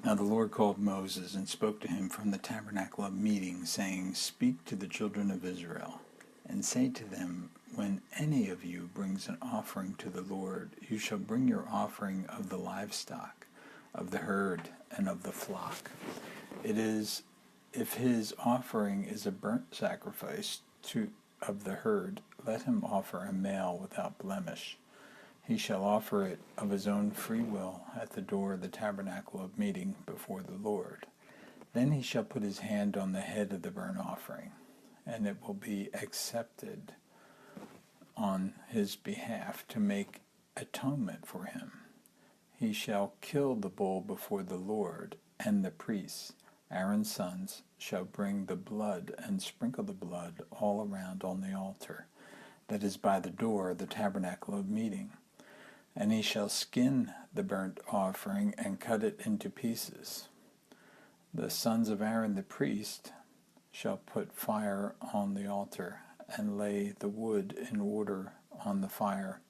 Now the Lord called Moses and spoke to him from the tabernacle of meeting, saying, Speak to the children of Israel, and say to them, When any of you brings an offering to the Lord, you shall bring your offering of the livestock, of the herd, and of the flock. It is, if his offering is a burnt sacrifice of the herd, let him offer a male without blemish. He shall offer it of his own free will at the door of the tabernacle of meeting before the Lord. Then he shall put his hand on the head of the burnt offering, and it will be accepted on his behalf to make atonement for him. He shall kill the bull before the Lord, and the priests, Aaron's sons, shall bring the blood and sprinkle the blood all around on the altar that is by the door of the tabernacle of meeting. And he shall skin the burnt offering and cut it into pieces. The sons of Aaron the priest shall put fire on the altar and lay the wood in order on the fire.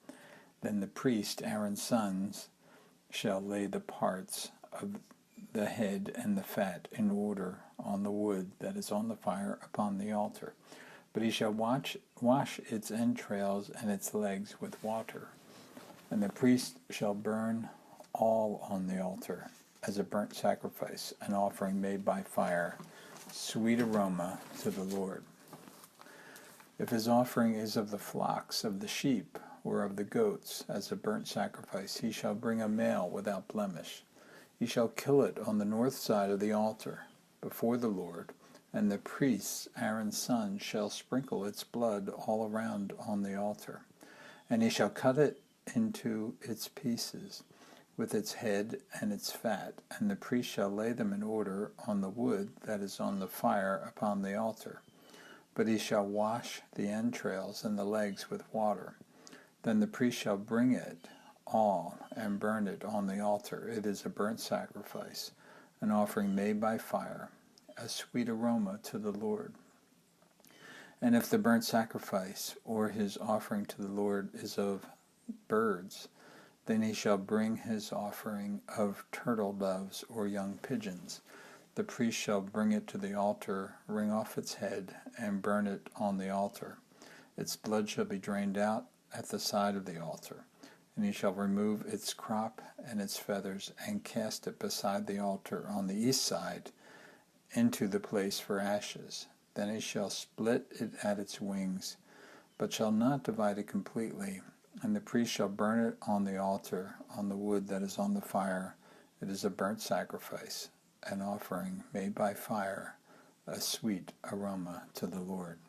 Then the priest, Aaron's sons, shall lay the parts of the head and the fat in order on the wood that is on the fire upon the altar. But he shall wash its entrails and its legs with water. And the priest shall burn all on the altar as a burnt sacrifice, an offering made by fire, sweet aroma to the Lord. If his offering is of the flocks, of the sheep, or of the goats, as a burnt sacrifice, he shall bring a male without blemish. He shall kill it on the north side of the altar, before the Lord, and the priests, Aaron's sons, shall sprinkle its blood all around on the altar. And he shall cut it into its pieces, with its head and its fat, and the priest shall lay them in order on the wood that is on the fire upon the altar. But he shall wash the entrails and the legs with water. Then the priest shall bring it all and burn it on the altar. It is a burnt sacrifice, an offering made by fire, a sweet aroma to the Lord. And if the burnt sacrifice or his offering to the Lord is of birds, then he shall bring his offering of turtle doves or young pigeons. The priest shall bring it to the altar, wring off its head, and burn it on the altar. Its blood shall be drained out at the side of the altar, and he shall remove its crop and its feathers, and cast it beside the altar on the east side into the place for ashes. Then he shall split it at its wings, but shall not divide it completely. And the priest shall burn it on the altar, on the wood that is on the fire. It is a burnt sacrifice, an offering made by fire, a sweet aroma to the Lord.